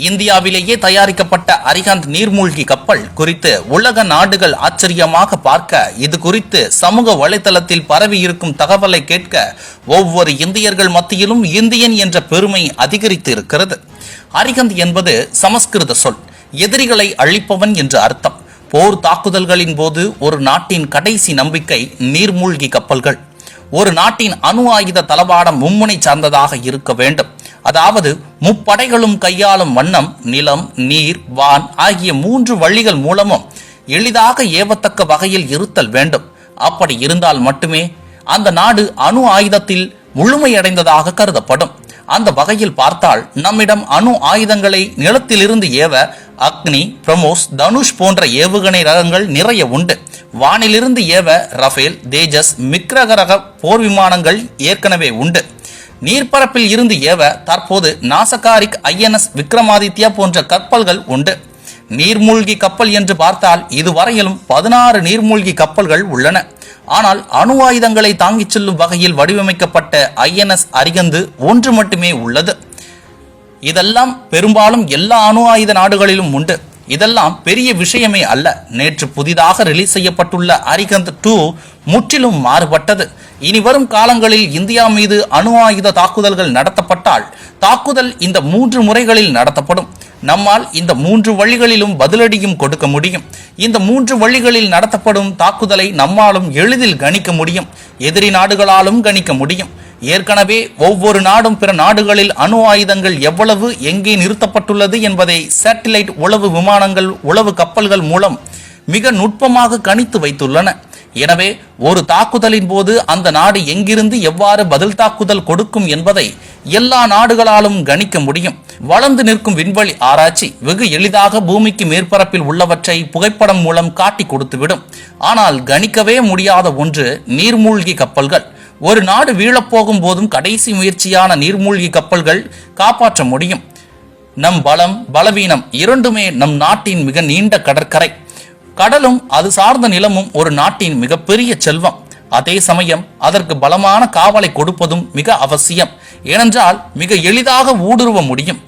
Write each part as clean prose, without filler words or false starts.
இந்தியாவிலேயே தயாரிக்கப்பட்ட அரிஹந்த் நீர்மூழ்கி கப்பல் குறித்து உலக நாடுகள் ஆச்சரியமாக பார்க்க, இது குறித்து சமூக வலைதளத்தில் பரவி இருக்கும் தகவலை கேட்க ஒவ்வொரு இந்தியர்கள் மத்தியிலும் இந்தியன் என்ற பெருமை அதிகரித்து இருக்கிறது. அரிஹந்த் என்பது சமஸ்கிருத சொல், எதிரிகளை அழிப்பவன் என்று அர்த்தம். போர் தாக்குதல்களின் போது ஒரு நாட்டின் கடைசி நம்பிக்கை நீர்மூழ்கி கப்பல்கள். ஒரு நாட்டின் அணு ஆயுத தளவாடம் மும்முனை சார்ந்ததாக இருக்க வேண்டும். அதாவது முப்படைகளும் கையாளும் வண்ணம் நிலம், நீர், வான் ஆகிய 3 வழிகள் மூலமும் எளிதாக ஏவத்தக்க வகையில் இருத்தல் வேண்டும். அப்படி இருந்தால் மட்டுமே அந்த நாடு அணு ஆயுதத்தில் முழுமையடைந்ததாக கருதப்படும். அந்த வகையில் பார்த்தால் நம்மிடம் அணு ஆயுதங்களை நிலத்திலிருந்து ஏவ அக்னி, பிரமோஸ், தனுஷ் போன்ற ஏவுகணை ரகங்கள் நிறைய உண்டு. வானிலிருந்து ஏவ ரஃபேல், தேஜஸ், மிக்ரக ரக போர் விமானங்கள் ஏற்கனவே உண்டு. நீர்ப்பரப்பில் இருந்து ஏவ தற்போது நாசகாரிக், INS விக்ரமாதித்யா போன்ற கப்பல்கள் உண்டு. நீர்மூழ்கி கப்பல் என்று பார்த்தால் இதுவரையிலும் 16 நீர்மூழ்கி கப்பல்கள் உள்ளன. ஆனால் அணு ஆயுதங்களை தாங்கிச் செல்லும் வகையில் வடிவமைக்கப்பட்ட INS அரிஹந்த் ஒன்று மட்டுமே உள்ளது. இதெல்லாம் பெரும்பாலும் எல்லா அணு ஆயுத நாடுகளிலும் உண்டு. இதெல்லாம் பெரிய விஷயமே அல்ல. நேற்று புதிதாக ரிலீஸ் செய்யப்பட்டுள்ள அரிஹந்த் 2 முற்றிலும் மாறுபட்டது. இனி வரும் காலங்களில் இந்தியா மீது அணு ஆயுத தாக்குதல்கள் நடத்தப்பட்டால் தாக்குதல் இந்த 3 முறைகளில் நடத்தப்படும். நம்மால் இந்த 3 வழிகளிலும் பதிலடியும் கொடுக்க முடியும். இந்த 3 வழிகளில் நடத்தப்படும் தாக்குதலை நம்மாலும் எளிதில் கணிக்க முடியும், எதிரி நாடுகளாலும் கணிக்க முடியும். ஏற்கனவே ஒவ்வொரு நாடும் பிற நாடுகளில் அணு ஆயுதங்கள் எவ்வளவு, எங்கே நிறுத்தப்பட்டுள்ளது என்பதை சேட்டிலைட் உளவு விமானங்கள், உளவு கப்பல்கள் மூலம் மிக நுட்பமாக கணித்து வைத்துள்ளன. எனவே ஒரு தாக்குதலின் போது அந்த நாடு எங்கிருந்து எவ்வாறு பதில் தாக்குதல் கொடுக்கும் என்பதை எல்லா நாடுகளாலும் கணிக்க முடியும். வளர்ந்து நிற்கும் விண்வெளி ஆராய்ச்சி வெகு எளிதாக பூமிக்கு மேற்பரப்பில் உள்ளவற்றை புகைப்படம் மூலம் காட்டி கொடுத்துவிடும். ஆனால் கணிக்கவே முடியாத ஒன்று நீர்மூழ்கி கப்பல்கள். ஒரு நாடு வீழப்போகும் போதும் கடைசி முயற்சியான நீர்மூழ்கி கப்பல்கள் காப்பாற்ற முடியும். நம் பலம், பலவீனம் இரண்டுமே நம் நாட்டின் மிக நீண்ட கடற்கரை. கடலும் அது சார்ந்த நிலமும் ஒரு நாட்டின் மிகப்பெரிய செல்வம். அதே சமயம் அதற்கு பலமான காவலை கொடுப்பதும் மிக அவசியம். ஏனென்றால் மிக எளிதாக ஊடுருவ முடியும்.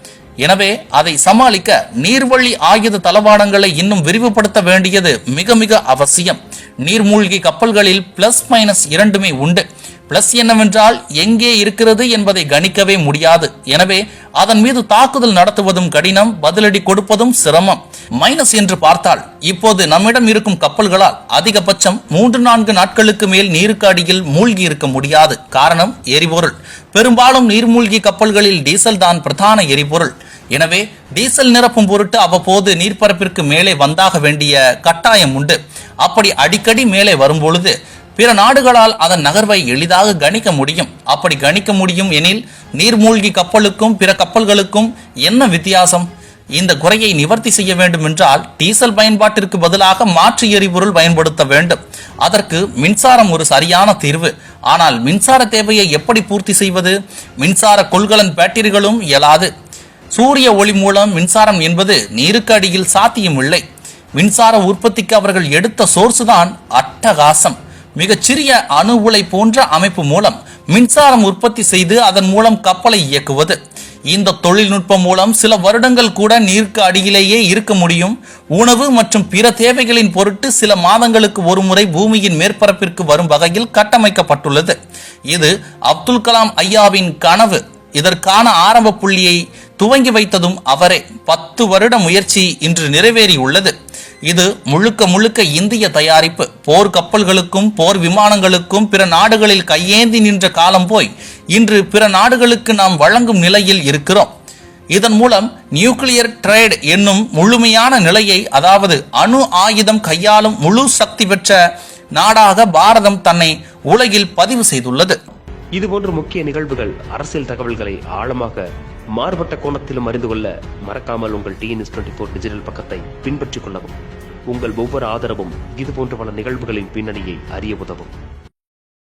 எனவே அதை சமாளிக்க நீர்வழி ஆயுத தளவாடங்களை இன்னும் விரிவுபடுத்த வேண்டியது மிக மிக அவசியம். நீர்மூழ்கி கப்பல்களில் பிளஸ் மைனஸ் இரண்டுமே உண்டு. பிளஸ் என்னவென்றால் எங்கே இருக்கிறது என்பதை கணிக்கவே முடியாது. எனவே அதன் மீது தாக்குதல் நடத்துவதும் கடினம், பதிலடி கொடுப்பதும் சிரமம். மைனஸ் என்று பார்த்தால் இப்போது நம்மிடம் இருக்கும் கப்பல்களால் அதிகபட்சம் 3-4 நாட்களுக்கு மேல் நீருக்கு அடியில் மூழ்கி இருக்க முடியாது. காரணம் எரிபொருள். பெரும்பாலும் நீர்மூழ்கி கப்பல்களில் டீசல் தான் பிரதான எரிபொருள். எனவே டீசல் நிரப்பும் பொருட்டு அவ்வப்போது நீர்ப்பரப்பிற்கு மேலே வந்தாக வேண்டிய கட்டாயம் உண்டு. அப்படி அடிக்கடி மேலே வரும்பொழுது பிற நாடுகளால் அதன் நகர்வை எளிதாக கணிக்க முடியும். அப்படி கணிக்க முடியும் எனில் நீர்மூழ்கி கப்பலுக்கும் பிற கப்பல்களுக்கும் என்ன வித்தியாசம்? இந்த குறையை நிவர்த்தி செய்ய வேண்டும் என்றால் டீசல் பயன்பாட்டிற்கு பதிலாக மாற்று எரிபொருள் பயன்படுத்த வேண்டும். அதற்கு மின்சாரம் ஒரு சரியான தீர்வு. ஆனால் மின்சார தேவையை எப்படி பூர்த்தி செய்வது? மின்சார கொள்கலன் பேட்டரிகளும் இயலாது. சூரிய ஒளி மூலம் மின்சாரம் என்பது நீருக்கு அடியில் சாத்தியமில்லை. மின்சார உற்பத்திக்கு அவர்கள் எடுத்த சோர்ஸ் தான் அட்டகாசம். மிகச்சிறிய அணு உலை போன்ற அமைப்பு மூலம் மின்சாரம் உற்பத்தி செய்து அதன் மூலம் கப்பலை இயக்குவது. இந்த தொழில்நுட்பம் மூலம் சில வருடங்கள் கூட நீருக்கு அடியிலேயே இருக்க முடியும். உணவு மற்றும் பிற தேவைகளின் பொருட்டு சில மாதங்களுக்கு ஒரு முறை பூமியின் மேற்பரப்பிற்கு வரும் வகையில் கட்டமைக்கப்பட்டுள்ளது. இது அப்துல் கலாம் ஐயாவின் கனவு. இதற்கான ஆரம்ப புள்ளியை துவங்கி வைத்ததும் அவரே. 10 வருட முயற்சி இன்று நிறைவேறியுள்ளது. இது முழுக்க முழுக்க இந்திய தயாரிப்பு. போர் கப்பல்களுக்கும் போர் விமானங்களுக்கும் பிற நாடுகளில் கையேந்தி நின்ற காலம் போய் இன்று பிற நாடுகளுக்கு நாம் வழங்கும் நிலையில் இருக்கிறோம். இதன் மூலம் நியூக்ளியர் ட்ரேட் என்னும் முழுமையான நிலையை, அதாவது அணு ஆயுதம் கையாளும் முழு சக்தி பெற்ற நாடாக பாரதம் தன்னை உலகில் பதிவு செய்துள்ளது. இதுபோன்ற முக்கிய நிகழ்வுகள், அரசியல் தகவல்களை ஆழமாக மாறுபட்ட கோணத்திலும் அறிந்து கொள்ள மறக்காமல் உங்கள் TNS24 டிஜிட்டல் பக்கத்தை பின்பற்றிக் கொள்ளவும். உங்கள் ஒவ்வொரு ஆதரவும் இதுபோன்ற பல நிகழ்வுகளின் பின்னணியை அறிய உதவும்.